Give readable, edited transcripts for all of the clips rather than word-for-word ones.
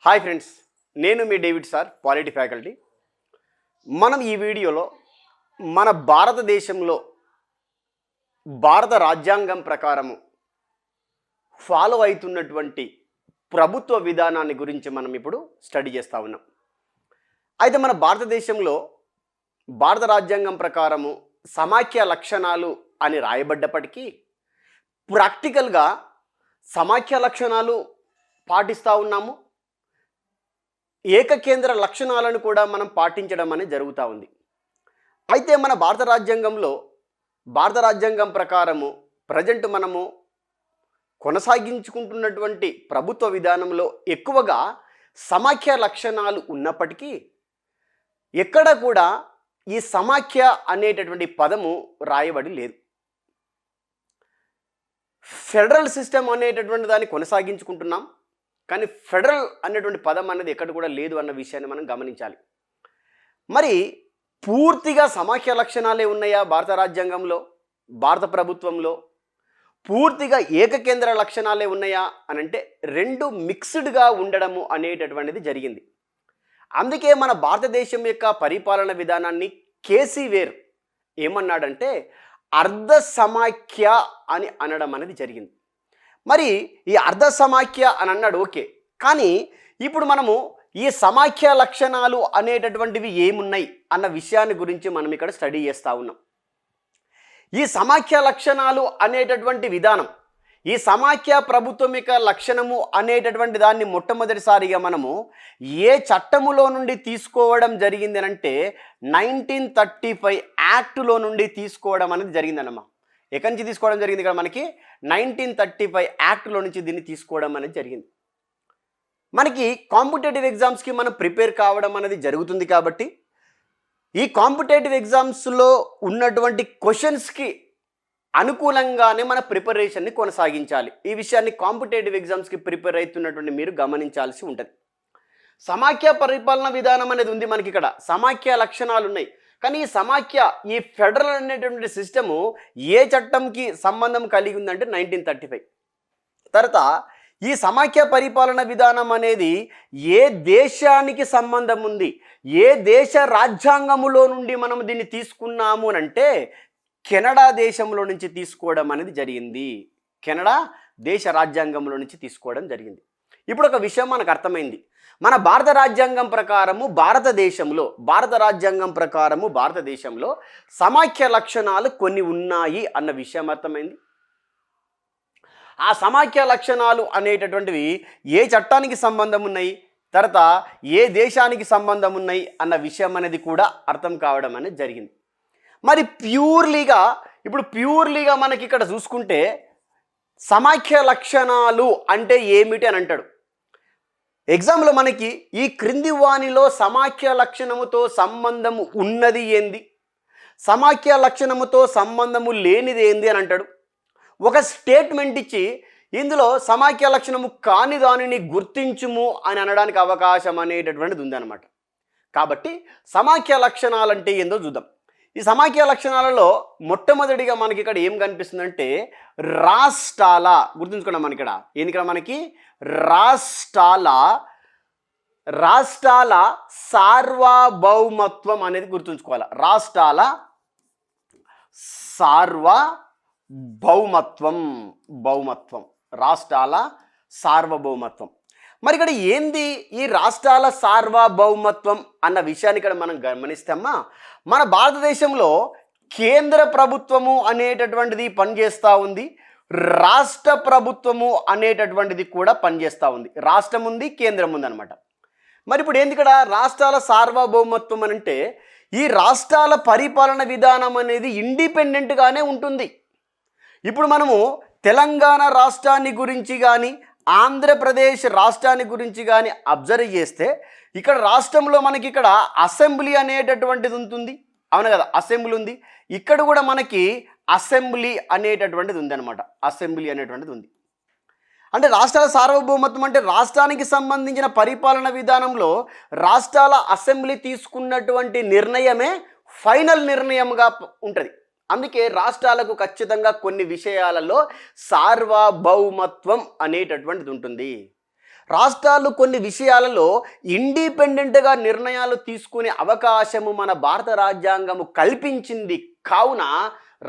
Hi friends, నేను మీ David sir, polity faculty. మనం ఈ వీడియోలో మన భారతదేశంలో భారత రాజ్యాంగం ప్రకారము ఫాలో అవుతున్నటువంటి ప్రభుత్వ విధానాన్ని గురించి మనం ఇప్పుడు స్టడీ చేస్తూ ఉన్నాం. అయితే మన భారతదేశంలో భారత రాజ్యాంగం ప్రకారము సమాఖ్య లక్షణాలు అని రాయబడ్డప్పటికీ ప్రాక్టికల్గా సమాఖ్య లక్షణాలు పాటిస్తూ ఉన్నాము, ఏకకేంద్ర లక్షణాలను కూడా మనం పాటించడం అనేది జరుగుతూ ఉంది. అయితే మన భారత రాజ్యాంగం ప్రకారము ప్రజెంట్ మనము కొనసాగించుకుంటున్నటువంటి ప్రభుత్వ విధానంలో ఎక్కువగా సమాఖ్య లక్షణాలు ఉన్నప్పటికీ ఎక్కడ కూడా ఈ సమాఖ్య అనేటటువంటి పదము రాయబడి లేదు. ఫెడరల్ సిస్టమ్ అనేటటువంటి దాన్ని కొనసాగించుకుంటున్నాం, కానీ ఫెడరల్ అనేటువంటి పదం అనేది ఎక్కడ కూడా లేదు అన్న విషయాన్ని మనం గమనించాలి. మరి పూర్తిగా సమాఖ్య లక్షణాలే ఉన్నాయా భారత రాజ్యాంగంలో, భారత ప్రభుత్వంలో? పూర్తిగా ఏకకేంద్ర లక్షణాలే ఉన్నాయా అని అంటే రెండు మిక్స్డ్గా ఉండడము అనేటటువంటిది జరిగింది. అందుకే మన భారతదేశం యొక్క పరిపాలన విధానాన్ని కేసీ వేర్ ఏమన్నాడంటే అర్ధ సమాఖ్య అని అనడం అనేది జరిగింది. మరి ఈ అర్ధ సమాఖ్య అని అన్నాడు, ఓకే. కానీ ఇప్పుడు మనము ఈ సమాఖ్య లక్షణాలు అనేటటువంటివి ఏమున్నాయి అన్న విషయాన్ని గురించి మనం ఇక్కడ స్టడీ చేస్తూ ఉన్నాం. ఈ సమాఖ్య లక్షణాలు అనేటటువంటి విధానం, ఈ సమాఖ్య ప్రభుత్వం యొక్క లక్షణము అనేటటువంటి దాన్ని మొట్టమొదటిసారిగా మనము ఏ చట్టములో నుండి తీసుకోవడం జరిగింది అంటే 1935 యాక్టులో నుండి తీసుకోవడం అనేది జరిగిందన్నమా. ఎక్కడి నుంచి తీసుకోవడం జరిగింది? ఇక్కడ మనకి 1935 యాక్ట్లో నుంచి దీన్ని తీసుకోవడం అనేది జరిగింది. మనకి కాంపిటేటివ్ ఎగ్జామ్స్కి మనం ప్రిపేర్ కావడం అనేది జరుగుతుంది కాబట్టి ఈ కాంపిటేటివ్ ఎగ్జామ్స్లో ఉన్నటువంటి క్వశ్చన్స్కి అనుకూలంగానే మన ప్రిపరేషన్ని కొనసాగించాలి. ఈ విషయాన్ని కాంపిటేటివ్ ఎగ్జామ్స్కి ప్రిపేర్ అవుతున్నటువంటి మీరు గమనించాల్సి ఉంటుంది. సమాఖ్య పరిపాలన విధానం అనేది ఉంది మనకి, ఇక్కడ సమాఖ్య లక్షణాలు ఉన్నాయి. కానీ ఈ సమాఖ్య, ఈ ఫెడరల్ అనేటువంటి సిస్టము ఏ చట్టంకి సంబంధం కలిగి ఉందంటే 1935. తర్వాత ఈ సమాఖ్య పరిపాలన విధానం అనేది ఏ దేశానికి సంబంధం ఉంది, ఏ దేశ రాజ్యాంగములో నుండి మనం దీన్ని తీసుకున్నాము అంటే కెనడా దేశంలో నుంచి తీసుకోవడం అనేది జరిగింది. కెనడా దేశ రాజ్యాంగంలో నుంచి తీసుకోవడం జరిగింది. ఇప్పుడు ఒక విషయం మనకు అర్థమైంది. మన భారత రాజ్యాంగం ప్రకారము భారతదేశంలో సమాఖ్య లక్షణాలు కొన్ని ఉన్నాయి అన్న విషయం అర్థమైంది. ఆ సమాఖ్య లక్షణాలు అనేటటువంటివి ఏ చట్టానికి సంబంధం ఉన్నాయి, తర్వాత ఏ దేశానికి సంబంధం ఉన్నాయి అన్న విషయం అనేది కూడా అర్థం కావడం అనేది జరిగింది. మరి ప్యూర్లీగా మనకి ఇక్కడ చూసుకుంటే సమాఖ్య లక్షణాలు అంటే ఏమిటి అని అంటాడు ఎగ్జామ్లో మనకి. ఈ క్రింది వానిలో సమాఖ్య లక్షణముతో సంబంధము ఉన్నది ఏంది, సమాఖ్య లక్షణముతో సంబంధము లేనిది ఏంది అని అంటాడు. ఒక స్టేట్మెంట్ ఇచ్చి ఇందులో సమాఖ్య లక్షణము కాని దానిని గుర్తించుము అని అనడానికి అవకాశం అనేటటువంటిది ఉందన్నమాట. కాబట్టి సమాఖ్య లక్షణాలు అంటే ఏందో చూద్దాం. ఈ సమాఖ్య లక్షణాలలో మొట్టమొదటిగా మనకి ఇక్కడ ఏం కనిపిస్తుందంటే రాష్ట్రాల, గుర్తుంచుకున్నాం మనకి ఇక్కడ ఏంది, ఇక్కడ మనకి రాష్ట్రాల సార్వభౌమత్వం అనేది గుర్తుంచుకోవాలి. రాష్ట్రాల రాష్ట్రాల సార్వభౌమత్వం. మరి ఇక్కడ ఏంది ఈ రాష్ట్రాల సార్వభౌమత్వం అన్న విషయాన్ని ఇక్కడ మనం గమనిస్తామా. మన భారతదేశంలో కేంద్ర ప్రభుత్వము అనేటటువంటిది పనిచేస్తూ ఉంది, రాష్ట్ర ప్రభుత్వము అనేటటువంటిది కూడా పనిచేస్తూ ఉంది. రాష్ట్రం ఉంది, కేంద్రం ఉంది అనమాట. మరి ఇప్పుడు ఏంది ఇక్కడ రాష్ట్రాల సార్వభౌమత్వం అని అంటే ఈ రాష్ట్రాల పరిపాలన విధానం అనేది ఇండిపెండెంట్గానే ఉంటుంది. ఇప్పుడు మనము తెలంగాణ రాష్ట్రాన్ని గురించి కానీ ఆంధ్రప్రదేశ్ రాష్ట్రాన్ని గురించి కానీ అబ్జర్వ్ చేస్తే ఇక్కడ రాష్ట్రంలో మనకి ఇక్కడ అసెంబ్లీ అనేటటువంటిది ఉంటుంది, అవును కదా, అసెంబ్లీ ఉంది. ఇక్కడ కూడా మనకి అసెంబ్లీ అనేటటువంటిది ఉంది అనమాట. అసెంబ్లీ అనేటువంటిది ఉంది అంటే రాష్ట్రాల సార్వభౌమత్వం అంటే రాష్ట్రానికి సంబంధించిన పరిపాలన విధానంలో రాష్ట్రాల అసెంబ్లీ తీసుకున్నటువంటి నిర్ణయమే ఫైనల్ నిర్ణయంగా ఉంటుంది. అందుకే రాష్ట్రాలకు ఖచ్చితంగా కొన్ని విషయాలలో సార్వభౌమత్వం అనేటటువంటిది ఉంటుంది. రాష్ట్రాలు కొన్ని విషయాలలో ఇండిపెండెంట్గా నిర్ణయాలు తీసుకునే అవకాశము మన భారత రాజ్యాంగము కల్పించింది. కావున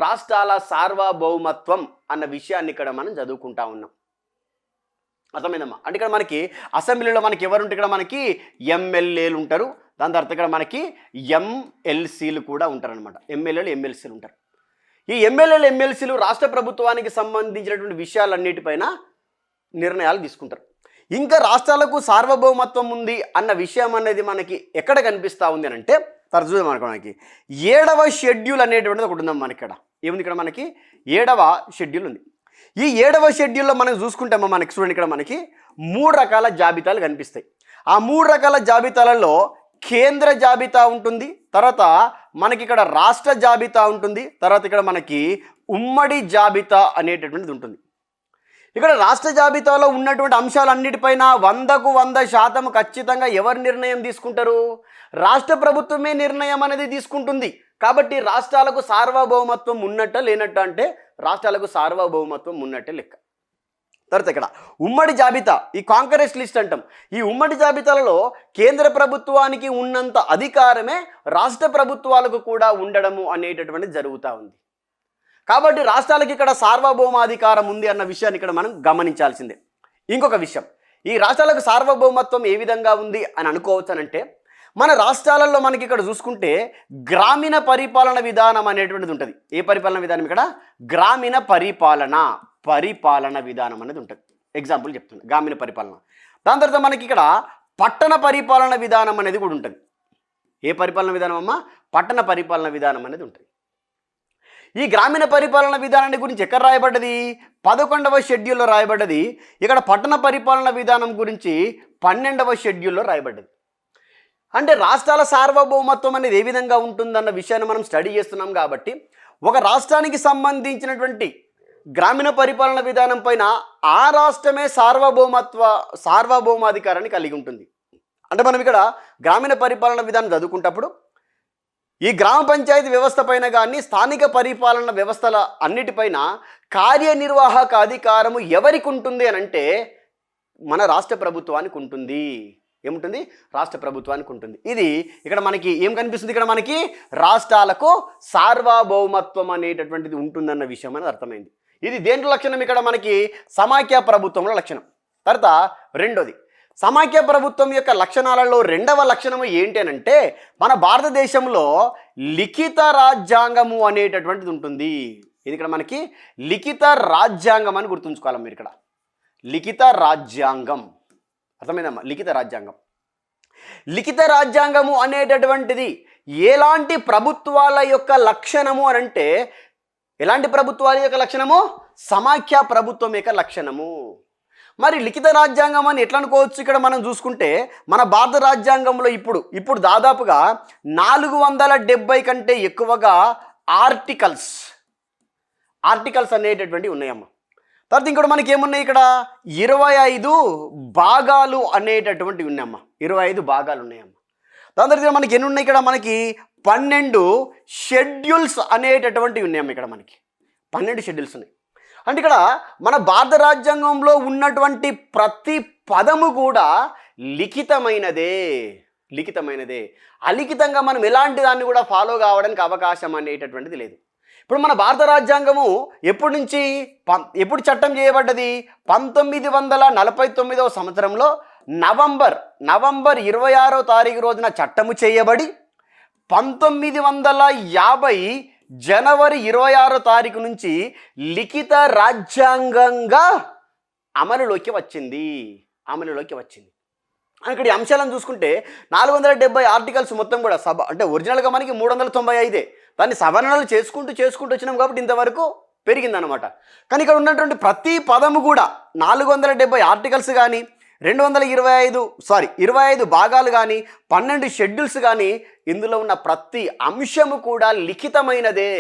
రాష్ట్రాల సార్వభౌమత్వం అన్న విషయాన్ని ఇక్కడ మనం చదువుకుంటా ఉన్నాం. అర్థమైందమ్మా? అంటే ఇక్కడ మనకి అసెంబ్లీలో మనకి ఎవరుంటే ఇక్కడ మనకి ఎమ్మెల్యేలు ఉంటారు, దాని తర్వాత ఇక్కడ మనకి ఎంఎల్సీలు కూడా ఉంటారనమాట. ఎమ్మెల్యేలు ఎమ్మెల్సీలు ఉంటారు. ఈ ఎమ్మెల్యేలు ఎమ్మెల్సీలు రాష్ట్ర ప్రభుత్వానికి సంబంధించినటువంటి విషయాలన్నిటిపైన నిర్ణయాలు తీసుకుంటారు. ఇంకా రాష్ట్రాలకు సార్వభౌమత్వం ఉంది అన్న విషయం అనేది మనకి ఎక్కడ కనిపిస్తూ ఉంది అని అంటే తరచుగా మనకి 7వ షెడ్యూల్ అనేటువంటిది ఒకటి ఉందమ్మా. మనకి ఇక్కడ ఏముంది? ఇక్కడ మనకి 7వ షెడ్యూల్ ఉంది. ఈ 7వ షెడ్యూల్లో మనం చూసుకుంటామో మనకి చూడండి, ఇక్కడ మనకి 3 రకాల జాబితాలు కనిపిస్తాయి. ఆ 3 రకాల జాబితాలలో కేంద్ర జాబితా ఉంటుంది, తర్వాత మనకి ఇక్కడ రాష్ట్ర జాబితా ఉంటుంది, తర్వాత ఇక్కడ మనకి ఉమ్మడి జాబితా అనేటటువంటిది ఉంటుంది. ఇక్కడ రాష్ట్ర జాబితాలో ఉన్నటువంటి అంశాలన్నిటిపైన 100కు 100% ఖచ్చితంగా ఎవరు నిర్ణయం తీసుకుంటారు? రాష్ట్ర ప్రభుత్వమే నిర్ణయం అనేది తీసుకుంటుంది. కాబట్టి రాష్ట్రాలకు సార్వభౌమత్వం ఉన్నట్ట లేనట్ట అంటే రాష్ట్రాలకు సార్వభౌమత్వం ఉన్నట్టే లెక్క. తర్వాత ఇక్కడ ఉమ్మడి జాబితా, ఈ కాంకరెస్ లిస్ట్ అంటాం. ఈ ఉమ్మడి జాబితాలలో కేంద్ర ప్రభుత్వానికి ఉన్నంత అధికారమే రాష్ట్ర ప్రభుత్వాలకు కూడా ఉండడము అనేటటువంటిది జరుగుతూ ఉంది. కాబట్టి రాష్ట్రాలకు ఇక్కడ సార్వభౌమాధికారం ఉంది అన్న విషయాన్ని ఇక్కడ మనం గమనించాల్సిందే. ఇంకొక విషయం, ఈ రాష్ట్రాలకు సార్వభౌమత్వం ఏ విధంగా ఉంది అని అనుకోవచ్చానంటే, మన రాష్ట్రాలలో మనకి ఇక్కడ చూసుకుంటే గ్రామీణ పరిపాలన విధానం అనేటువంటిది ఉంటుంది. ఏ పరిపాలన విధానం? ఇక్కడ గ్రామీణ పరిపాలన విధానం అనేది ఉంటుంది. ఎగ్జాంపుల్ చెప్తున్నా, గ్రామీణ పరిపాలన. దాని తర్వాత మనకి ఇక్కడ పట్టణ పరిపాలన విధానం అనేది కూడా ఉంటుంది. ఏ పరిపాలన విధానం అమ్మా? పట్టణ పరిపాలన విధానం అనేది ఉంటుంది. ఈ గ్రామీణ పరిపాలన విధానాన్ని గురించి ఎక్కడ రాయబడ్డది? 11వ షెడ్యూల్లో రాయబడ్డది. ఇక్కడ పట్టణ పరిపాలన విధానం గురించి 12వ షెడ్యూల్లో రాయబడ్డది. అంటే రాష్ట్రాల సార్వభౌమత్వం అనేది ఏ విధంగా ఉంటుందన్న విషయాన్ని మనం స్టడీ చేస్తున్నాం. కాబట్టి ఒక రాష్ట్రానికి సంబంధించినటువంటి గ్రామీణ పరిపాలన విధానం పైన ఆ రాష్ట్రమే సార్వభౌమాధికారాన్ని కలిగి ఉంటుంది. అంటే మనం ఇక్కడ గ్రామీణ పరిపాలన విధానం చదువుకుంటప్పుడు ఈ గ్రామ పంచాయతీ వ్యవస్థ పైన కానీ స్థానిక పరిపాలన వ్యవస్థల అన్నిటిపైన కార్యనిర్వాహక అధికారము ఎవరికి ఉంటుంది అని అంటే మన రాష్ట్ర ప్రభుత్వానికి ఉంటుంది. ఏముంటుంది? రాష్ట్ర ప్రభుత్వానికి ఉంటుంది. ఇది ఇక్కడ మనకి ఏం కనిపిస్తుంది? ఇక్కడ మనకి రాష్ట్రాలకు సార్వభౌమత్వం అనేటటువంటిది ఉంటుందన్న విషయం అనేది అర్థమైంది. ఇది దేంట్లో లక్షణం? ఇక్కడ మనకి సమాఖ్య ప్రభుత్వంలో లక్షణం. తర్వాత రెండోది, సమాఖ్య ప్రభుత్వం యొక్క లక్షణాలలో 2వ లక్షణము ఏంటి అని అంటే మన భారతదేశంలో లిఖిత రాజ్యాంగము అనేటటువంటిది ఉంటుంది. ఇది ఇక్కడ మనకి లిఖిత రాజ్యాంగం అని గుర్తుంచుకోవాలి మీరు. ఇక్కడ లిఖిత రాజ్యాంగం అర్థమైందమ్మా? లిఖిత రాజ్యాంగం. లిఖిత రాజ్యాంగము అనేటటువంటిది ఎలాంటి ప్రభుత్వాల యొక్క లక్షణము అని అంటే, ఎలాంటి ప్రభుత్వాల యొక్క లక్షణము? సమాఖ్య ప్రభుత్వం యొక్క లక్షణము. మరి లిఖిత రాజ్యాంగం అని ఎట్లా అనుకోవచ్చు? ఇక్కడ మనం చూసుకుంటే మన భారత రాజ్యాంగంలో ఇప్పుడు దాదాపుగా 470 కంటే ఎక్కువగా ఆర్టికల్స్ అనేటటువంటివి ఉన్నాయమ్మా. తర్వాత ఇంకోటి మనకి ఏమున్నాయి? ఇక్కడ 25 భాగాలు అనేటటువంటివి ఉన్నాయమ్మా. 25 భాగాలు ఉన్నాయమ్మా. దాని తర్వాత మనకి ఎన్ని ఉన్నాయి? ఇక్కడ మనకి 12 షెడ్యూల్స్ అనేటటువంటివి ఉన్నాయమ్మా. ఇక్కడ మనకి 12 షెడ్యూల్స్ ఉన్నాయి. అంటే ఇక్కడ మన భారత రాజ్యాంగంలో ఉన్నటువంటి ప్రతి పదము కూడా లిఖితమైనదే. అలిఖితంగా మనం ఎలాంటి దాన్ని కూడా ఫాలో కావడానికి అవకాశం అనేటటువంటిది లేదు. ఇప్పుడు మన భారత రాజ్యాంగము ఎప్పుడు చట్టం చేయబడ్డది? 1949వ సంవత్సరంలో నవంబర్ 26వ తారీఖు రోజున చట్టము చేయబడి 1950 జనవరి 26వ తారీఖు నుంచి లిఖిత రాజ్యాంగంగా అమలులోకి వచ్చింది. ఇక్కడ ఈ అంశాలను చూసుకుంటే 470 ఆర్టికల్స్ మొత్తం కూడా అంటే ఒరిజినల్గా మనకి 395. దాన్ని సవరణలు చేసుకుంటూ వచ్చినాం కాబట్టి ఇంతవరకు పెరిగిందనమాట. కానీ ఇక్కడ ఉన్నటువంటి ప్రతి పదము కూడా 470 ఆర్టికల్స్ కానీ 25 భాగాలు కానీ 12 షెడ్యూల్స్ కానీ ఇందులో ఉన్న ప్రతి అంశము కూడా లిఖితమైనదే.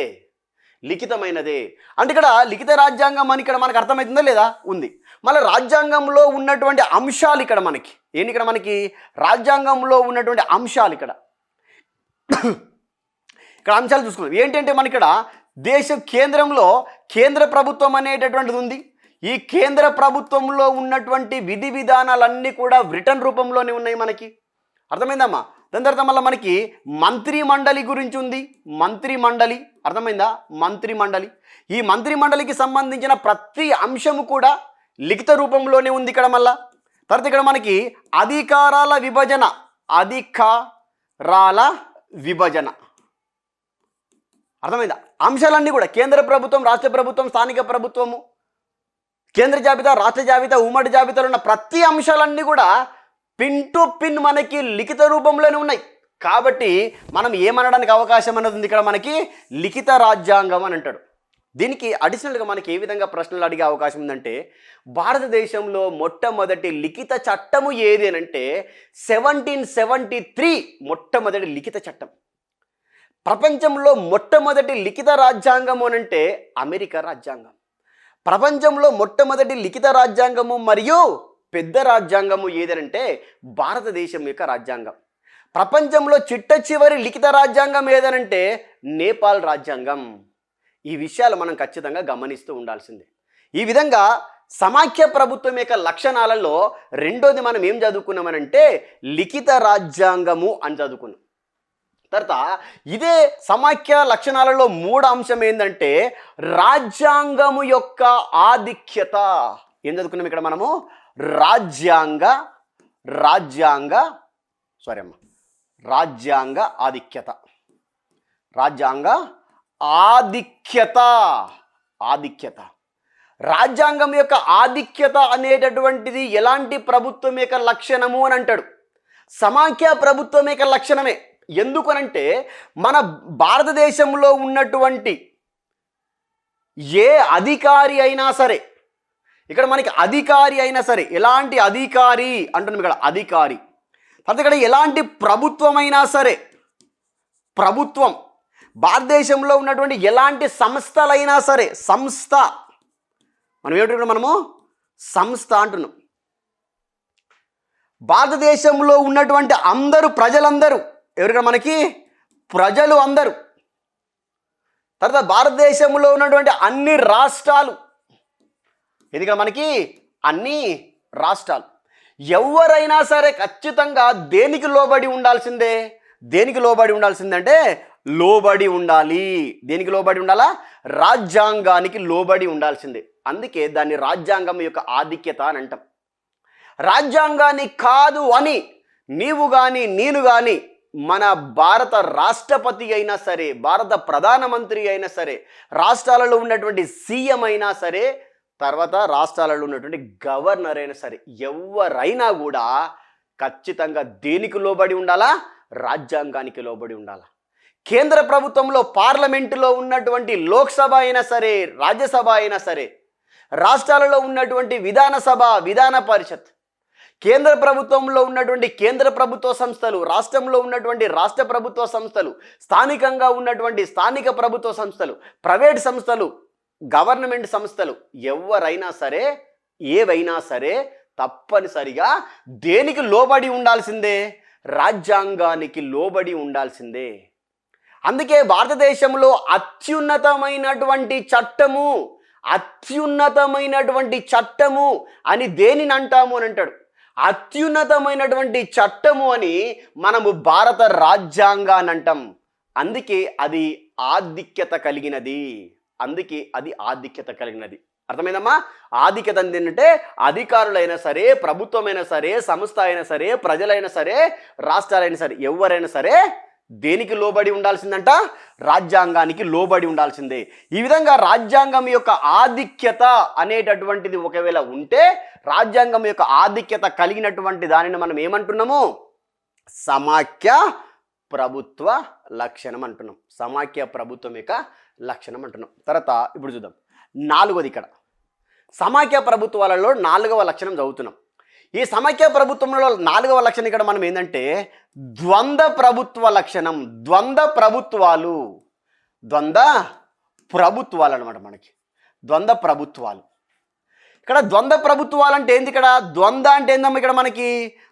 అంటే ఇక్కడ లిఖిత రాజ్యాంగం అని ఇక్కడ మనకు అర్థమవుతుందా లేదా? ఉంది. మళ్ళీ రాజ్యాంగంలో ఉన్నటువంటి అంశాలు ఇక్కడ మనకి ఇక్కడ మనకి రాజ్యాంగంలో ఉన్నటువంటి అంశాలు ఇక్కడ అంశాలు చూసుకున్నాం. ఏంటంటే మనకి ఇక్కడ కేంద్రంలో కేంద్ర ప్రభుత్వం అనేటటువంటిది ఉంది. ఈ కేంద్ర ప్రభుత్వంలో ఉన్నటువంటి విధి విధానాలన్నీ కూడా రిటర్న్ రూపంలోనే ఉన్నాయి మనకి. అర్థమైందమ్మా? దాని తర్వాత మళ్ళీ మనకి మంత్రి మండలి గురించి ఉంది. మంత్రి మండలి అర్థమైందా? మంత్రి మండలి, ఈ మంత్రి మండలికి సంబంధించిన ప్రతి అంశము కూడా లిఖిత రూపంలోనే ఉంది ఇక్కడ. మళ్ళా తర్వాత ఇక్కడ మనకి అధికారాల విభజన, అధికారాల విభజన అర్థమైందా? అంశాలన్నీ కూడా కేంద్ర ప్రభుత్వం, రాష్ట్ర ప్రభుత్వం, స్థానిక ప్రభుత్వము, కేంద్ర జాబితా, రాష్ట్ర జాబితా, ఉమ్మడి జాబితాలో ఉన్న ప్రతి అంశాలన్నీ కూడా పిన్ టు పిన్ మనకి లిఖిత రూపంలోనే ఉన్నాయి. కాబట్టి మనం ఏమనడానికి అవకాశం అనేది ఉంది ఇక్కడ, మనకి లిఖిత రాజ్యాంగం అని అంటాడు. దీనికి అడిషనల్గా మనకి ఏ విధంగా ప్రశ్నలు అడిగే అవకాశం ఉందంటే, భారతదేశంలో మొట్టమొదటి లిఖిత చట్టము ఏది అని అంటే 1773 మొట్టమొదటి లిఖిత చట్టం. ప్రపంచంలో మొట్టమొదటి లిఖిత రాజ్యాంగము అని అంటే అమెరికా రాజ్యాంగం. ప్రపంచంలో మొట్టమొదటి లిఖిత రాజ్యాంగము మరియు పెద్ద రాజ్యాంగము ఏదనంటే భారతదేశం యొక్క రాజ్యాంగం. ప్రపంచంలో చిట్ట చివరి లిఖిత రాజ్యాంగం ఏదనంటే నేపాల్ రాజ్యాంగం. ఈ విషయాలు మనం ఖచ్చితంగా గమనిస్తూ ఉండాల్సిందే. ఈ విధంగా సమాఖ్య ప్రభుత్వం యొక్క లక్షణాలలో రెండోది మనం ఏం చదువుకున్నామనంటే లిఖిత రాజ్యాంగము అని చదువుకున్నాం. తర్వాత ఇదే సమాఖ్య లక్షణాలలో మూడో అంశం ఏంటంటే రాజ్యాంగము యొక్క ఆధిక్యత. ఏం చదువుకున్నాం ఇక్కడ మనము? రాజ్యాంగ ఆధిక్యత. రాజ్యాంగ ఆధిక్యత. రాజ్యాంగం యొక్క ఆధిక్యత అనేటటువంటిది ఎలాంటి ప్రభుత్వం యొక్క లక్షణము అని అంటాడు? సమాఖ్య ప్రభుత్వం యొక్క లక్షణమే. ఎందుకనంటే మన భారతదేశంలో ఉన్నటువంటి ఏ అధికారి అయినా సరే, ఇక్కడ మనకి అధికారి అయినా సరే, ఎలాంటి అధికారి అంటున్నాం ఇక్కడ, అధికారి. తర్వాత ఇక్కడ ఎలాంటి ప్రభుత్వమైనా సరే, ప్రభుత్వం, భారతదేశంలో ఉన్నటువంటి ఎలాంటి సంస్థలైనా సరే, సంస్థ, మనం ఏమిటంటున్నాం? మనము సంస్థ అంటున్నాం. భారతదేశంలో ఉన్నటువంటి అందరూ, ప్రజలందరూ ఎవరిగా మనకి ప్రజలు అందరూ. తర్వాత భారతదేశంలో ఉన్నటువంటి అన్ని రాష్ట్రాలు, ఎందుకంటే మనకి అన్ని రాష్ట్రాలు, ఎవరైనా సరే ఖచ్చితంగా దేనికి లోబడి ఉండాల్సిందే? దేనికి లోబడి ఉండాల్సిందంటే లోబడి ఉండాలి. దేనికి లోబడి ఉండాలా? రాజ్యాంగానికి లోబడి ఉండాల్సిందే. అందుకే దాన్ని రాజ్యాంగం యొక్క ఆధిక్యత అని అంటాం. రాజ్యాంగాన్ని కాదు అని నీవు కానీ నేను కానీ, మన భారత రాష్ట్రపతి అయినా సరే, భారత ప్రధానమంత్రి అయినా సరే, రాష్ట్రాలలో ఉన్నటువంటి సీఎం అయినా సరే, తర్వాత రాష్ట్రాలలో ఉన్నటువంటి గవర్నర్ అయినా సరే, ఎవరైనా కూడా ఖచ్చితంగా దేనికి లోబడి ఉండాలా? రాజ్యాంగానికి లోబడి ఉండాలా. కేంద్ర ప్రభుత్వంలో పార్లమెంటులో ఉన్నటువంటి లోక్సభ అయినా సరే, రాజ్యసభ అయినా సరే, రాష్ట్రాలలో ఉన్నటువంటి విధానసభ, విధాన పరిషత్, కేంద్ర ప్రభుత్వంలో ఉన్నటువంటి కేంద్ర ప్రభుత్వ సంస్థలు, రాష్ట్రంలో ఉన్నటువంటి రాష్ట్ర ప్రభుత్వ సంస్థలు, స్థానికంగా ఉన్నటువంటి స్థానిక ప్రభుత్వ సంస్థలు, ప్రైవేట్ సంస్థలు, గవర్నమెంట్ సంస్థలు, ఎవరైనా సరే, ఏవైనా సరే తప్పనిసరిగా దేనికి లోబడి ఉండాల్సిందే? రాజ్యాంగానికి లోబడి ఉండాల్సిందే. అందుకే భారతదేశంలో అత్యున్నతమైనటువంటి చట్టము అని దేనిని అంటాము అని అంటాడు? అత్యున్నతమైనటువంటి చట్టము అని మనము భారత రాజ్యాంగాన్ని అంటాం. అందుకే అది ఆధిక్యత కలిగినది. అర్థమైందమ్మా? ఆధిక్యత ఏంటంటే అధికారులైనా సరే, ప్రభుత్వమైనా సరే, సంస్థ అయినా సరే, ప్రజలైనా సరే, రాష్ట్రాలైనా సరే, ఎవరైనా సరే దేనికి లోబడి ఉండాల్సిందంట? రాజ్యాంగానికి లోబడి ఉండాల్సిందే. ఈ విధంగా రాజ్యాంగం యొక్క ఆధిక్యత అనేటటువంటిది ఒకవేళ ఉంటే, రాజ్యాంగం యొక్క ఆధిక్యత కలిగినటువంటి దానిని మనం ఏమంటున్నాము? సమాఖ్య ప్రభుత్వ లక్షణం అంటున్నాం. సమాఖ్య ప్రభుత్వం యొక్క లక్షణం అంటున్నాం. తర్వాత ఇప్పుడు చూద్దాం నాలుగోది. ఇక్కడ సమాఖ్య ప్రభుత్వాలలో 4వ లక్షణం చదువుతున్నాం. ఈ సమాఖ్య ప్రభుత్వంలో 4వ లక్షణం ఇక్కడ మనం ఏంటంటే ద్వంద్వ ప్రభుత్వ లక్షణం. ద్వంద్వ ప్రభుత్వాలు అనమాట. మనకి ద్వంద్వ ప్రభుత్వాలు. ఇక్కడ ద్వంద్వ ప్రభుత్వాలు అంటే ఏంది? ఇక్కడ ద్వంద్వ అంటే ఏందమ్మా? ఇక్కడ మనకి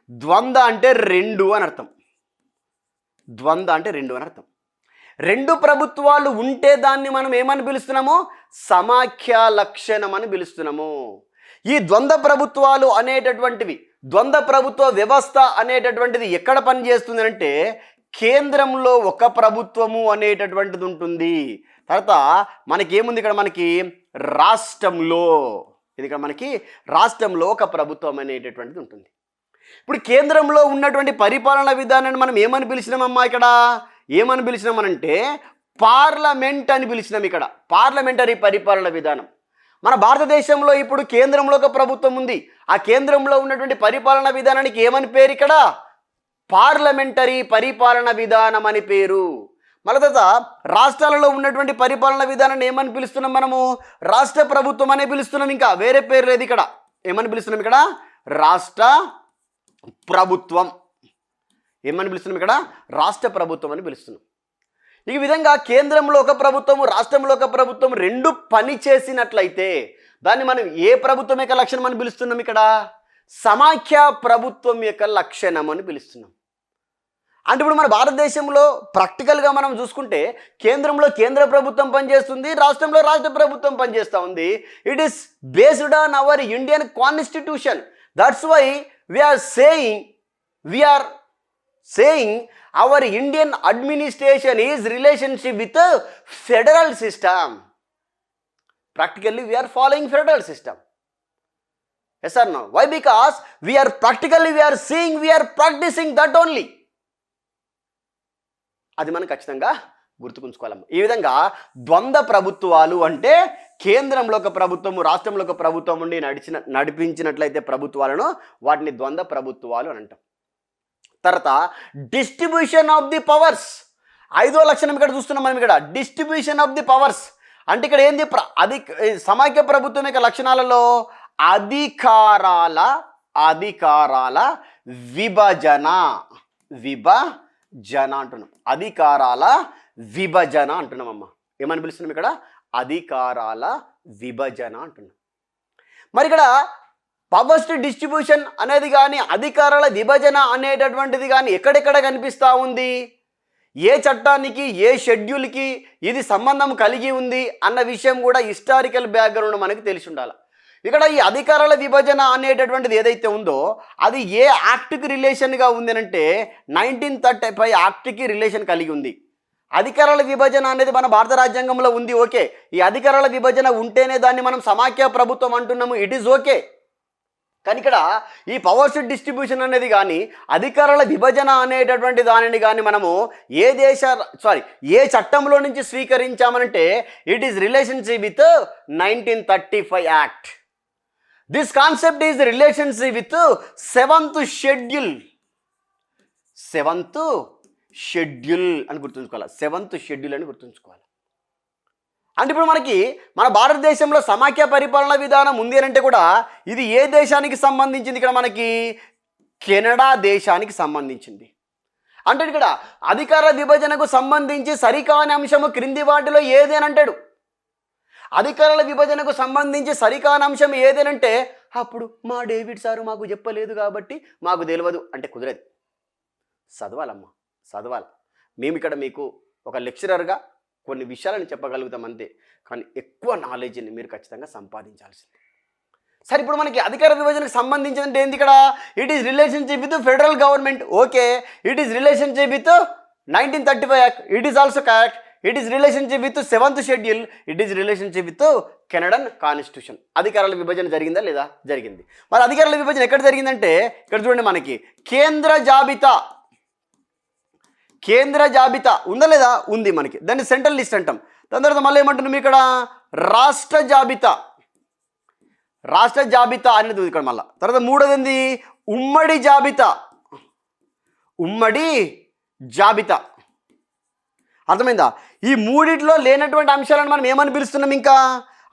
ద్వంద్వ అంటే రెండు అని అర్థం. ద్వంద్వ అంటే రెండు అని అర్థం. రెండు ప్రభుత్వాలు ఉంటే దాన్ని మనం ఏమని పిలుస్తున్నాము? సమాఖ్య లక్షణం అని పిలుస్తున్నాము. ఈ ద్వంద్వ ప్రభుత్వాలు అనేటటువంటివి, ద్వంద్వ ప్రభుత్వ వ్యవస్థ అనేటటువంటిది ఎక్కడ పనిచేస్తుంది అంటే కేంద్రంలో ఒక ప్రభుత్వము అనేటటువంటిది ఉంటుంది. తర్వాత మనకేముంది ఇక్కడ, మనకి రాష్ట్రంలో, ఇది ఇక్కడ మనకి రాష్ట్రంలో ఒక ప్రభుత్వం అనేటటువంటిది ఉంటుంది. ఇప్పుడు కేంద్రంలో ఉన్నటువంటి పరిపాలన విధానాన్ని మనం ఏమని పిలిచినామమ్మా? ఇక్కడ ఏమని పిలిచినామనంటే పార్లమెంట్ అని పిలిచినాం. ఇక్కడ పార్లమెంటరీ పరిపాలన విధానం. మన భారతదేశంలో ఇప్పుడు కేంద్రంలో ఒక ప్రభుత్వం ఉంది. ఆ కేంద్రంలో ఉన్నటువంటి పరిపాలన విధానానికి ఏమని పేరు? ఇక్కడ పార్లమెంటరీ పరిపాలన విధానం అని పేరు. మళ్ళీ తర్వాత రాష్ట్రాలలో ఉన్నటువంటి పరిపాలన విధానాన్ని ఏమని పిలుస్తున్నాం మనము? రాష్ట్ర ప్రభుత్వం అనే పిలుస్తున్నాం. ఇంకా వేరే పేరు లేదు. ఇక్కడ ఏమని పిలుస్తున్నాం? ఇక్కడ రాష్ట్ర ప్రభుత్వం. ఏమని పిలుస్తున్నాం? ఇక్కడ రాష్ట్ర ప్రభుత్వం అని పిలుస్తున్నాం. ఈ విధంగా కేంద్రంలో ఒక ప్రభుత్వం, రాష్ట్రంలో ఒక ప్రభుత్వం రెండు పని చేసినట్లయితే దాన్ని మనం ఏ ప్రభుత్వం యొక్క లక్షణం అని పిలుస్తున్నాం? ఇక్కడ సమాఖ్య ప్రభుత్వం యొక్క లక్షణం అని పిలుస్తున్నాం. అంటే ఇప్పుడు మన భారతదేశంలో ప్రాక్టికల్గా మనం చూసుకుంటే కేంద్రంలో కేంద్ర ప్రభుత్వం పనిచేస్తుంది, రాష్ట్రంలో రాష్ట్ర ప్రభుత్వం పనిచేస్తూ ఉంది. It is based on our Indian constitution. That's why we are saying our Indian administration is relationship with a federal system. Practically we are following federal system. Yes or no? Why? Because we are practicing that only. అది మనం ఖచ్చితంగా గుర్తుకుంచుకోవాలమ్మ. ఈ విధంగా ద్వంద్వ ప్రభుత్వాలు అంటే కేంద్రంలో ఒక ప్రభుత్వము, రాష్ట్రంలో ఒక ప్రభుత్వం ఉండి నడిపించినట్లయితే ప్రభుత్వాలను, వాటిని ద్వంద్వ ప్రభుత్వాలు అని అంటాం. తర్వాత డిస్ట్రిబ్యూషన్ ఆఫ్ ది పవర్స్, 5వ లక్షణం ఇక్కడ చూస్తున్నాం మనం. ఇక్కడ డిస్ట్రిబ్యూషన్ ఆఫ్ ది పవర్స్ అంటే ఇక్కడ ఏంది? సమాఖ్య ప్రభుత్వం యొక్క లక్షణాలలో అధికారాల విభజన అంటున్నాం. అధికారాల విభజన అంటున్నాం అమ్మ. ఏమని పిలుస్తున్నాం? ఇక్కడ అధికారాల విభజన అంటున్నాం. మరి ఇక్కడ పవర్స్ డిస్ట్రిబ్యూషన్ అనేది కానీ, అధికారాల విభజన అనేటటువంటిది కానీ ఎక్కడెక్కడ కనిపిస్తూ ఉంది? ఏ చట్టానికి, ఏ షెడ్యూల్కి ఇది సంబంధం కలిగి ఉంది అన్న విషయం కూడా హిస్టారికల్ బ్యాక్గ్రౌండ్ మనకి తెలిసి ఉండాలి. ఇక్కడ ఈ అధికారాల విభజన అనేటటువంటిది ఏదైతే ఉందో అది ఏ యాక్ట్కి రిలేషన్గా ఉంది అంటే 1935 యాక్ట్కి రిలేషన్ కలిగి ఉంది. అధికారాల విభజన అనేది మన భారత రాజ్యాంగంలో ఉంది. ఓకే, ఈ అధికారాల విభజన ఉంటేనే దాన్ని మనం సమాఖ్య ప్రభుత్వం అంటున్నాము. It is okay. కానీ ఇక్కడ ఈ పవర్స్ డిస్ట్రిబ్యూషన్ అనేది కానీ, అధికారాల విభజన అనేటటువంటి దానిని కానీ మనము ఏ చట్టంలో నుంచి స్వీకరించామనంటే it is relationship with 1935 act. This concept is relationship with 7th schedule అని గుర్తుంచుకోవాలి. 7th షెడ్యూల్ అని గుర్తుంచుకోవాలి. అంటే ఇప్పుడు మనకి మన భారతదేశంలో సమాఖ్య పరిపాలన విధానం ఉంది అంటే కూడా ఇది ఏ దేశానికి సంబంధించింది? ఇక్కడ మనకి కెనడా దేశానికి సంబంధించింది. అంటే ఇక్కడ అధికార విభజనకు సంబంధించి సరికాని అంశము క్రింది వాటిలో ఏదేనంటాడు. అధికారాల విభజనకు సంబంధించి సరికాని అంశం ఏదేనంటే అప్పుడు మా డేవిడ్ సారు మాకు చెప్పలేదు కాబట్టి మాకు తెలియదు అంటే కుదరదు. చదవాలమ్మా, చదవాలి. మేము ఇక్కడ మీకు ఒక లెక్చరర్గా కొన్ని విషయాలను చెప్పగలుగుతాం అంతే, కానీ ఎక్కువ నాలెడ్జ్ని మీరు ఖచ్చితంగా సంపాదించాల్సిందే. సరే, ఇప్పుడు మనకి అధికార విభజనకు సంబంధించిందంటే ఏంది? ఇక్కడ it is relationship with federal government. Okay, it is relationship with 1935 act. It is also correct. It is relationship with 7th schedule. It is relationship with Canadian constitution. అధికారాల విభజన జరిగిందా లేదా? జరిగింది. మరి అధికారాల విభజన ఎక్కడ జరిగిందంటే ఇక్కడ చూడండి, మనకి కేంద్ర జాబితా ఉందా లేదా? ఉంది మనకి. దాన్ని సెంట్రల్ లిస్ట్ అంటాం. దాని తర్వాత మళ్ళీ ఏమంటున్నాం ఇక్కడ రాష్ట్ర జాబితా అనేది ఇక్కడ మళ్ళీ. తర్వాత మూడోది ఏంది? ఉమ్మడి జాబితా. అర్థమైందా? ఈ మూడిట్లో లేనటువంటి అంశాలను మనం ఏమని పిలుస్తున్నాం? ఇంకా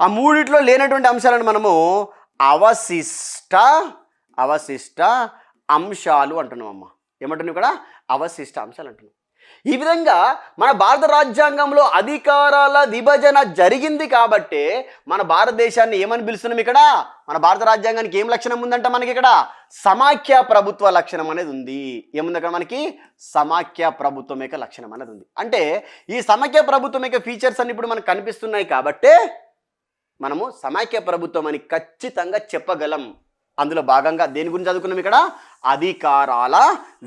ఆ మూడిట్లో లేనటువంటి అంశాలను మనము అవశిష్ట అంశాలు అంటున్నాం అమ్మ. ఏమంటున్నాం ఇక్కడ? అవశిష్ట అంశాలు అంటున్నాం. ఈ విధంగా మన భారత రాజ్యాంగంలో అధికారాల విభజన జరిగింది కాబట్టి మన భారతదేశాన్ని ఏమని పిలుస్తున్నాం? ఇక్కడ మన భారత రాజ్యాంగానికి ఏం లక్షణం ఉందంట? మనకి ఇక్కడ సమాఖ్య ప్రభుత్వ లక్షణం అనేది ఉంది. ఏముంది అక్కడ? మనకి సమాఖ్య ప్రభుత్వం యొక్క లక్షణం అనేది ఉంది. అంటే ఈ సమాఖ్య ప్రభుత్వం యొక్క ఫీచర్స్ అన్ని ఇప్పుడు మనకు కనిపిస్తున్నాయి కాబట్టి మనము సమైక్య ప్రభుత్వం అని ఖచ్చితంగా చెప్పగలం. అందులో భాగంగా దేని గురించి చదువుకున్నాం ఇక్కడ? అధికారాల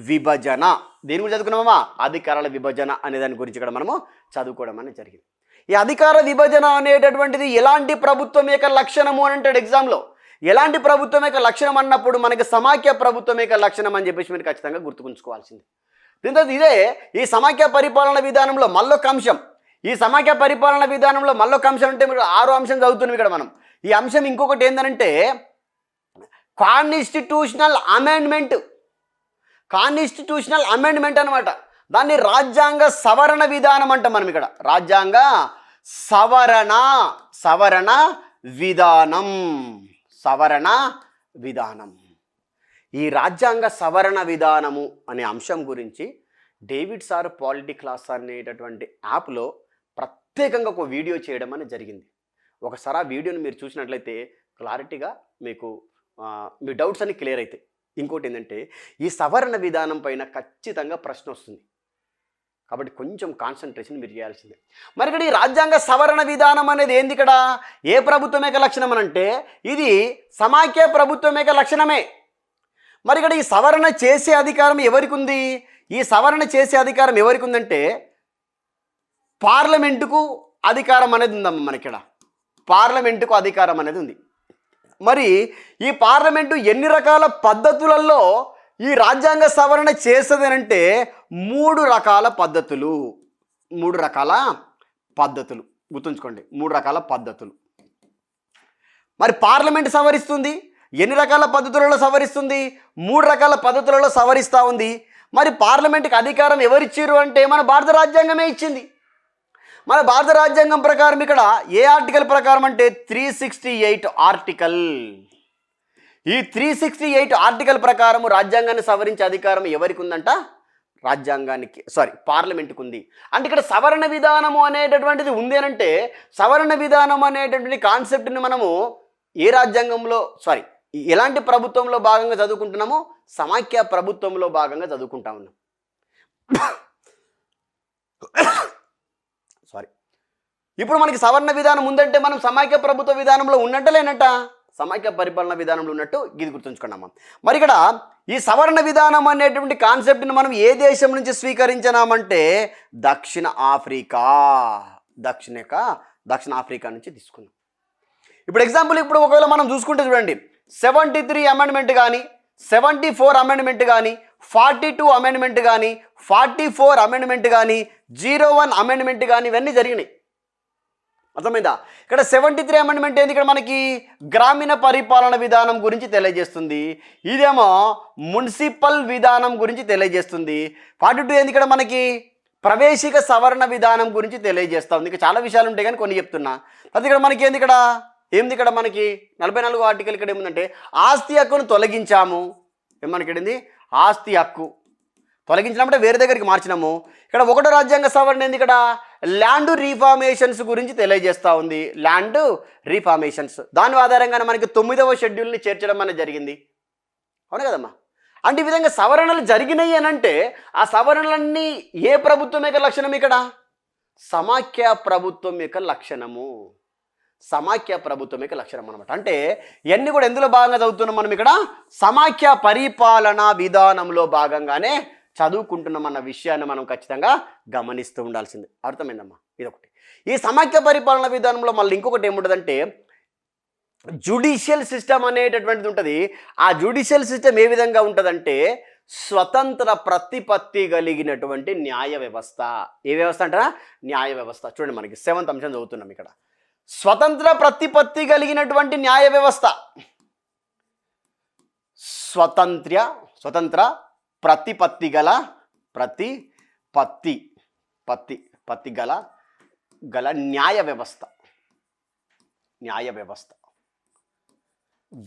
విభజన. దేని గురించి చదువుకున్నామా? అధికారాల విభజన అనే దాని గురించి ఇక్కడ మనము చదువుకోవడం అనేది జరిగింది. ఈ అధికార విభజన అనేటటువంటిది ఎలాంటి ప్రభుత్వం యొక్క లక్షణము అని అంటాడు ఎగ్జామ్లో. ఎలాంటి ప్రభుత్వం యొక్క లక్షణం అన్నప్పుడు మనకి సమైక్య ప్రభుత్వం యొక్క లక్షణం అని చెప్పేసి మీరు ఖచ్చితంగా గుర్తుకుంచుకోవాల్సింది. దీంతో ఇదే ఈ సమైక్య పరిపాలన విధానంలో మళ్ళొక అంశం. ఈ సమైక్య పరిపాలన విధానంలో మళ్ళొక అంశం అంటే మీరు 6వ అంశం చదువుతున్నాం ఇక్కడ మనం. ఈ అంశం ఇంకొకటి ఏంటంటే కాన్స్టిట్యూషనల్ అమెండ్మెంట్. కాన్స్టిట్యూషనల్ అమెండ్మెంట్ అనమాట. దాన్ని రాజ్యాంగ సవరణ విధానం అంటాం మనం ఇక్కడ. రాజ్యాంగ సవరణ విధానం. సవరణ విధానం. ఈ రాజ్యాంగ సవరణ విధానము అనే అంశం గురించి డేవిడ్ సార్ పాలిటీ క్లాస్ అనేటటువంటి యాప్లో ప్రత్యేకంగా ఒక వీడియో చేయడం అనేది జరిగింది. ఒకసారి ఆ వీడియోని మీరు చూసినట్లయితే క్లారిటీగా మీకు మీ డౌట్స్ అన్ని క్లియర్ అవుతాయి. ఇంకోటి ఏంటంటే ఈ సవరణ విధానం పైన ఖచ్చితంగా ప్రశ్న వస్తుంది. కాబట్టి కొంచెం కాన్సన్ట్రేషన్ మీరు చేయాల్సిందే. మరి ఇక్కడ ఈ రాజ్యాంగ సవరణ విధానం అనేది ఏంది? ఇక్కడ ఏ ప్రభుత్వం యొక్క లక్షణం అని అంటే ఇది సమైక్య ప్రభుత్వం యొక్క లక్షణమే. మరి ఇక్కడ ఈ సవరణ చేసే అధికారం ఎవరికి ఉంది? ఈ సవరణ చేసే అధికారం ఎవరికి ఉందంటే పార్లమెంటుకు అధికారం అనేది ఉందమ్మా. మనకి ఇక్కడ పార్లమెంటుకు అధికారం అనేది ఉంది. మరి ఈ పార్లమెంటు ఎన్ని రకాల పద్ధతులలో ఈ రాజ్యాంగ సవరణ చేస్తుంది అంటే 3 రకాల పద్ధతులు. 3 రకాల పద్ధతులు గుర్తుంచుకోండి. 3 రకాల పద్ధతులు. మరి పార్లమెంట్ సవరిస్తుంది. ఎన్ని రకాల పద్ధతులలో సవరిస్తుంది? 3 రకాల పద్ధతులలో సవరిస్తూ ఉంది. మరి పార్లమెంట్కి అధికారం ఎవరిచ్చారు అంటే మన భారత రాజ్యాంగమే ఇచ్చింది. మన భారత రాజ్యాంగం ప్రకారం ఇక్కడ ఏ ఆర్టికల్ ప్రకారం అంటే 368 ఆర్టికల్. ఈ 368 ఆర్టికల్ ప్రకారం రాజ్యాంగాన్ని సవరించే అధికారం ఎవరికి ఉందంట? పార్లమెంట్కి ఉంది. అంటే ఇక్కడ సవరణ విధానము అనేటటువంటిది ఉంది అనంటే సవరణ విధానం అనేటటువంటి కాన్సెప్ట్ని మనము ఏ రాజ్యాంగంలో ఎలాంటి ప్రభుత్వంలో భాగంగా చదువుకుంటున్నామో సమైక్య ప్రభుత్వంలో భాగంగా చదువుకుంటా ఉన్నాం. ఇప్పుడు మనకి సవరణ విధానం ఉందంటే మనం సమైక్య ప్రభుత్వ విధానంలో ఉన్నట్ట లేనట్ట? సమైక్య పరిపాలన విధానంలో ఉన్నట్టు ఇది గుర్తుంచుకున్నామా. మరి ఇక్కడ ఈ సవరణ విధానం అనేటువంటి కాన్సెప్ట్ని మనం ఏ దేశం నుంచి స్వీకరించినామంటే దక్షిణ ఆఫ్రికా నుంచి తీసుకున్నాం. ఇప్పుడు ఎగ్జాంపుల్ ఒకవేళ మనం చూసుకుంటే చూడండి 73 అమెండ్మెంట్ కానీ 74 అమెండ్మెంట్ కానీ 42 అమెండ్మెంట్ కానీ 44 అమెండ్మెంట్ కానీ 01 అమెండ్మెంట్ కానీ ఇవన్నీ జరిగినాయి. అర్థమైందా? ఇక్కడ 73 అమెండ్మెంట్ ఏంది? ఇక్కడ మనకి గ్రామీణ పరిపాలన విధానం గురించి తెలియజేస్తుంది. ఇదేమో మున్సిపల్ విధానం గురించి తెలియజేస్తుంది. 42 ఏంది? ఇక్కడ మనకి ప్రవేశిక సవరణ విధానం గురించి తెలియజేస్తుంది. ఇంకా చాలా విషయాలు ఉంటాయి కానీ కొన్ని చెప్తున్నా. అది ఇక్కడ మనకి ఏంది? ఇక్కడ మనకి 44 ఆర్టికల్ ఇక్కడ ఏముందంటే ఆస్తి హక్కును తొలగించాము. ఏమనకింది? ఆస్తి హక్కు తొలగించినప్పుడే వేరే దగ్గరికి మార్చినాము. ఇక్కడ 1వ రాజ్యాంగ సవరణ ఏంది? ఇక్కడ ల్యాండ్ రీఫార్మేషన్స్ గురించి తెలియజేస్తూ ఉంది. ల్యాండ్ రీఫార్మేషన్స్ దాని ఆధారంగానే మనకి 9వ షెడ్యూల్ని చేర్చడం అనేది జరిగింది. అవును కదమ్మా? అంటే ఈ విధంగా సవరణలు జరిగినాయి అని అంటే ఆ సవరణలన్నీ ఏ ప్రభుత్వం యొక్క లక్షణం? ఇక్కడ సమైక్య ప్రభుత్వం యొక్క లక్షణము. సమైక్య ప్రభుత్వం యొక్క లక్షణం అనమాట. అంటే ఇవన్నీ కూడా ఎందులో భాగంగా చదువుతున్నాం మనం? ఇక్కడ సమైక్య పరిపాలన విధానంలో భాగంగానే చదువుకుంటున్నాం అన్న విషయాన్ని మనం ఖచ్చితంగా గమనిస్తూ ఉండాల్సింది. అర్థమైందమ్మా? ఇదొకటి. ఈ సమైక్య పరిపాలన విధానంలో మళ్ళీ ఇంకొకటి ఏముంటుందంటే జ్యుడిషియల్ సిస్టమ్ అనేటటువంటిది ఉంటుంది. ఆ జ్యుడిషియల్ సిస్టమ్ ఏ విధంగా ఉంటుందంటే స్వతంత్ర ప్రతిపత్తి కలిగినటువంటి న్యాయ వ్యవస్థ. ఏ వ్యవస్థ అంటారా? న్యాయ వ్యవస్థ. చూడండి మనకి 7th అంశం చదువుతున్నాం ఇక్కడ. స్వతంత్ర ప్రతిపత్తి కలిగినటువంటి న్యాయ వ్యవస్థ. స్వతంత్ర ప్రతిపత్తి గల న్యాయ వ్యవస్థ.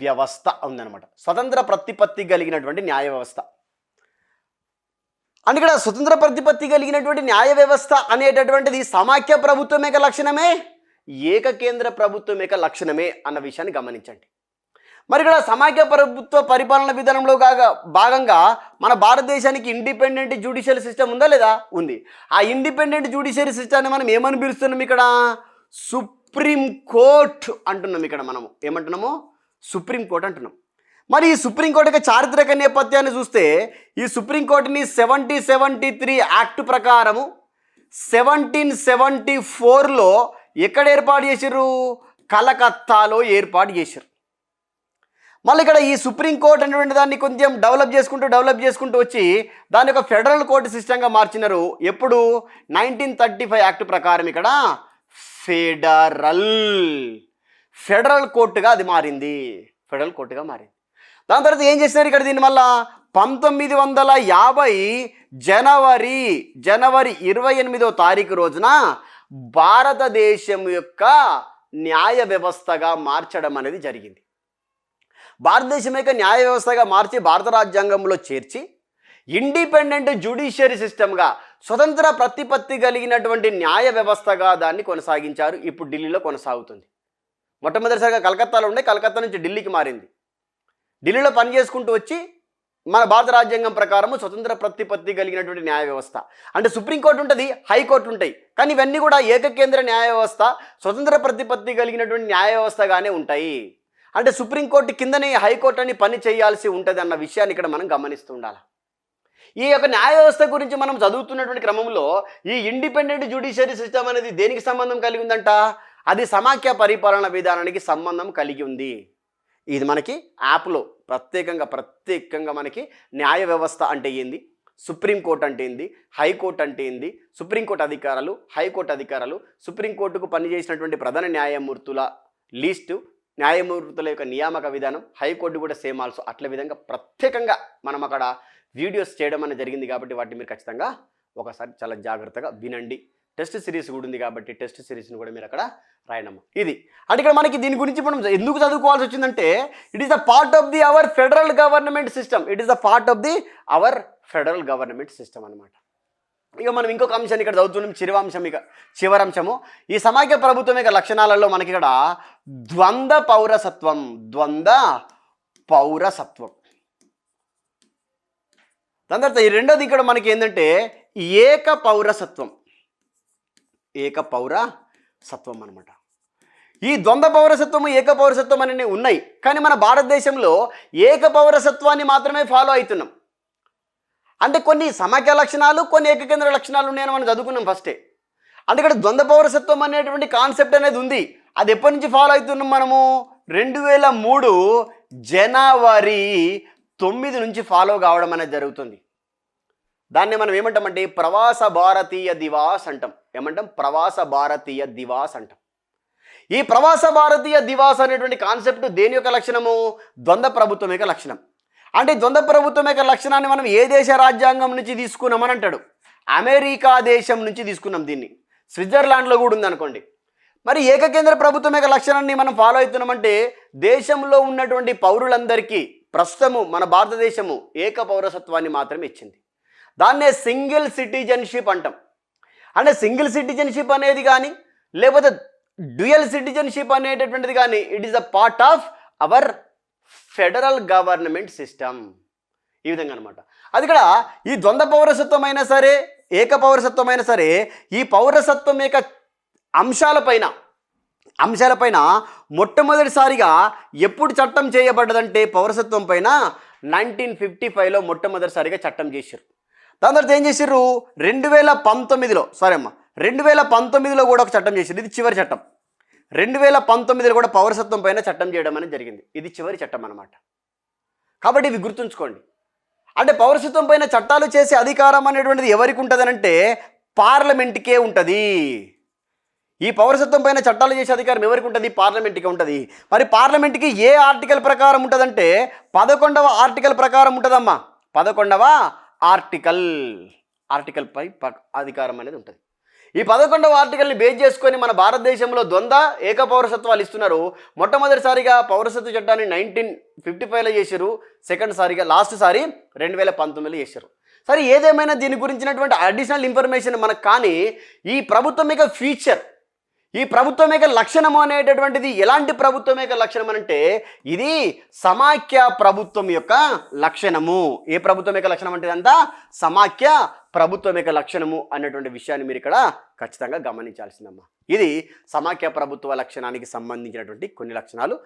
వ్యవస్థ ఉందన్నమాట. స్వతంత్ర ప్రతిపత్తి కలిగినటువంటి న్యాయ వ్యవస్థ. అంటే ఇక్కడ స్వతంత్ర ప్రతిపత్తి కలిగినటువంటి న్యాయ వ్యవస్థ అనేటటువంటిది సమైక్య ప్రభుత్వం యొక్క లక్షణమే, ఏకకేంద్ర ప్రభుత్వం యొక్క లక్షణమే అన్న విషయాన్ని గమనించండి. మరి ఇక్కడ సమైక్య ప్రభుత్వ పరిపాలన విధానంలో భాగంగా మన భారతదేశానికి ఇండిపెండెంట్ జ్యుడిషియల్ సిస్టమ్ ఉందా లేదా? ఉంది. ఆ ఇండిపెండెంట్ జ్యుడిషియరీ సిస్టమ్ని మనం ఏమని పిలుస్తున్నాం? ఇక్కడ సుప్రీం కోర్ట్ అంటున్నాం. ఇక్కడ మనము ఏమంటున్నాము? సుప్రీం కోర్ట్ అంటున్నాం. మరి ఈ సుప్రీంకోర్టు యొక్క చారిత్రక నేపథ్యాన్ని చూస్తే ఈ సుప్రీంకోర్టుని 1773 యాక్ట్ ప్రకారము 1774లో ఎక్కడ ఏర్పాటు చేశారు? కలకత్తాలో ఏర్పాటు చేశారు. మళ్ళీ ఇక్కడ ఈ సుప్రీంకోర్టు అనేటువంటి దాన్ని కొంచెం డెవలప్ చేసుకుంటూ వచ్చి దాని ఒక ఫెడరల్ కోర్టు సిస్టంగా మార్చినారు. ఎప్పుడు? 1935 యాక్ట్ ప్రకారం ఇక్కడ ఫెడరల్ కోర్టుగా అది మారింది. ఫెడరల్ కోర్టుగా మారింది. దాని తర్వాత ఏం చేసినారు ఇక్కడ దీని వల్ల? 1950 జనవరి 28వ తారీఖు రోజున భారతదేశం యొక్క న్యాయ వ్యవస్థగా మార్చడం అనేది జరిగింది. భారతదేశం యొక్క న్యాయ వ్యవస్థగా మార్చి భారత రాజ్యాంగంలో చేర్చి ఇండిపెండెంట్ జ్యుడిషియరీ సిస్టమ్గా స్వతంత్ర ప్రతిపత్తి కలిగినటువంటి న్యాయ వ్యవస్థగా దాన్ని కొనసాగించారు. ఇప్పుడు ఢిల్లీలో కొనసాగుతుంది. మొట్టమొదటిసారిగా కలకత్తాలో ఉండే, కలకత్తా నుంచి ఢిల్లీకి మారింది. ఢిల్లీలో పని చేసుకుంటూ వచ్చి మన భారత రాజ్యాంగం ప్రకారము స్వతంత్ర ప్రతిపత్తి కలిగినటువంటి న్యాయ వ్యవస్థ అంటే సుప్రీంకోర్టు ఉంటుంది, హైకోర్టు ఉంటాయి. కానీ ఇవన్నీ కూడా ఏకకేంద్ర న్యాయ వ్యవస్థ, స్వతంత్ర ప్రతిపత్తి కలిగినటువంటి న్యాయ వ్యవస్థగానే ఉంటాయి. అంటే సుప్రీంకోర్టు కిందనే హైకోర్టు అని పని చేయాల్సి ఉంటుంది అన్న విషయాన్ని ఇక్కడ మనం గమనిస్తూ ఉండాలి. ఈ యొక్క న్యాయ వ్యవస్థ గురించి మనం చదువుతున్నటువంటి క్రమంలో ఈ ఇండిపెండెంట్ జ్యుడిషియరీ సిస్టమ్ అనేది దేనికి సంబంధం కలిగి ఉందంట? అది సమాఖ్య పరిపాలన విధానానికి సంబంధం కలిగి ఉంది. ఇది మనకి యాప్లో ప్రత్యేకంగా మనకి న్యాయ వ్యవస్థ అంటే ఏంది, సుప్రీంకోర్టు అంటే ఏంది, హైకోర్టు అంటే ఏంది, సుప్రీంకోర్టు అధికారాలు, హైకోర్టు అధికారాలు, సుప్రీంకోర్టుకు పనిచేసినటువంటి ప్రధాన న్యాయమూర్తుల లిస్టు, న్యాయమూర్తుల యొక్క నియామక విధానం, హైకోర్టు కూడా సేమ్ ఆల్సో అట్ల విధంగా ప్రత్యేకంగా మనం అక్కడ వీడియోస్ చేయడం అనేది జరిగింది. కాబట్టి వాటిని మీరు ఖచ్చితంగా ఒకసారి చాలా జాగ్రత్తగా వినండి. టెస్ట్ సిరీస్ కూడా ఉంది కాబట్టి టెస్ట్ సిరీస్ని కూడా మీరు అక్కడ రాయనమ్మా. ఇది అంటే ఇక్కడ మనకి దీని గురించి మనం ఎందుకు చదువుకోవాల్సి వచ్చిందంటే it is the part of the our federal government system. It is the part of the our federal government system అనమాట. ఇక మనం ఇంకొక అంశాన్ని ఇక్కడ చదువుతున్నాం, చివరంశము. ఈ సమాఖ్య ప్రభుత్వం యొక్క లక్షణాలలో మనకి ఇక్కడ ద్వంద్వ పౌరసత్వం. దాని తర్వాత ఈ రెండోది ఇక్కడ మనకి ఏంటంటే ఏక పౌరసత్వం అనమాట. ఈ ద్వంద్వ పౌరసత్వము, ఏక పౌరసత్వం అనేవి ఉన్నాయి. కానీ మన భారతదేశంలో ఏక పౌరసత్వాన్ని మాత్రమే ఫాలో అవుతున్నాం. అంటే కొన్ని సమాఖ్య లక్షణాలు, కొన్ని ఏకకేంద్ర లక్షణాలు ఉన్నాయని మనం చదువుకున్నాం ఫస్టే. అంటే ఇక్కడ ద్వంద్వ పౌరసత్వం అనేటువంటి కాన్సెప్ట్ అనేది ఉంది. అది ఎప్పటి నుంచి ఫాలో అవుతున్నాం మనము? 2003 జనవరి 9 నుంచి ఫాలో కావడం అనేది జరుగుతుంది. దాన్ని మనం ఏమంటామంటే ప్రవాస భారతీయ దివాస్ అంటాం. ప్రవాస భారతీయ దివాస్ అంటాం. ఈ ప్రవాస భారతీయ దివాస్ అనేటువంటి కాన్సెప్ట్ దేని యొక్క లక్షణము? ద్వంద్వ ప్రభుత్వం యొక్క లక్షణం. అంటే ద్వంద్వ ప్రభుత్వం యొక్క లక్షణాన్ని మనం ఏ దేశ రాజ్యాంగం నుంచి తీసుకున్నామని అంటాడు? అమెరికా దేశం నుంచి తీసుకున్నాం. దీన్ని స్విట్జర్లాండ్లో కూడా ఉందనుకోండి. మరి ఏకకేంద్ర ప్రభుత్వం యొక్క లక్షణాన్ని మనం ఫాలో అవుతున్నామంటే దేశంలో ఉన్నటువంటి పౌరులందరికీ ప్రస్తుతము మన భారతదేశము ఏక పౌరసత్వాన్ని మాత్రమే ఇచ్చింది. దాన్నే సింగిల్ సిటిజన్షిప్ అంటాం. అంటే సింగిల్ సిటిజన్షిప్ అనేది కానీ లేకపోతే డ్యూయల్ సిటిజన్షిప్ అనేటటువంటిది కానీ it is a part of our federal government system. ఈ విధంగా అనమాట. అది ఇక్కడ ఈ ద్వంద్వ పౌరసత్వం అయినా సరే, ఏక పౌరసత్వం అయినా సరే, ఈ పౌరసత్వం యొక్క అంశాలపైన మొట్టమొదటిసారిగా ఎప్పుడు చట్టం చేయబడ్డదంటే పౌరసత్వం పైన 1955లో మొట్టమొదటిసారిగా చట్టం చేశారు. దాని తర్వాత ఏం చేశారు? 2019లో కూడా ఒక చట్టం చేశారు. ఇది చివరి చట్టం. 2019లో కూడా పౌరసత్వం పైన చట్టం చేయడం అనేది జరిగింది. ఇది చివరి చట్టం అన్నమాట. కాబట్టి ఇవి గుర్తుంచుకోండి. అంటే పౌరసత్వం పైన చట్టాలు చేసే అధికారం అనేటువంటిది ఎవరికి ఉంటుంది అంటే పార్లమెంట్కే ఉంటుంది. ఈ పౌరసత్వం పైన చట్టాలు చేసే అధికారం ఎవరికి ఉంటుంది? పార్లమెంట్కే ఉంటుంది. మరి పార్లమెంట్కి ఏ ఆర్టికల్ ప్రకారం ఉంటుందంటే 11వ ఆర్టికల్ ప్రకారం ఉంటుందమ్మా. 11వ ఆర్టికల్ పై అధికారం అనేది ఉంటుంది. ఈ 11వ ఆర్టికల్ని బేస్ చేసుకొని మన భారతదేశంలో ద్వంద్వ ఏక పౌరసత్వాలు ఇస్తున్నారు. మొట్టమొదటిసారిగా పౌరసత్వ చట్టాన్ని 1955లో చేశారు. లాస్ట్ సారి 2019లో చేశారు. సరే, ఏదేమైనా దీని గురించినటువంటి అడిషనల్ ఇన్ఫర్మేషన్ మనకు కానీ ఈ ప్రభుత్వం యొక్క ఫీచర్, ఈ ప్రభుత్వం యొక్క లక్షణము అనేటటువంటిది ఎలాంటి ప్రభుత్వం యొక్క లక్షణం అంటే ఇది సమాఖ్య ప్రభుత్వం యొక్క లక్షణము. ఏ ప్రభుత్వం యొక్క లక్షణం అంటే అంతా సమాఖ్య ప్రభుత్వం యొక్క లక్షణము అన్నటువంటి విషయాన్ని మీరు ఇక్కడ ఖచ్చితంగా గమనించాల్సిందమ్మా. ఇది సమాఖ్య ప్రభుత్వ లక్షణానికి సంబంధించినటువంటి కొన్ని లక్షణాలు.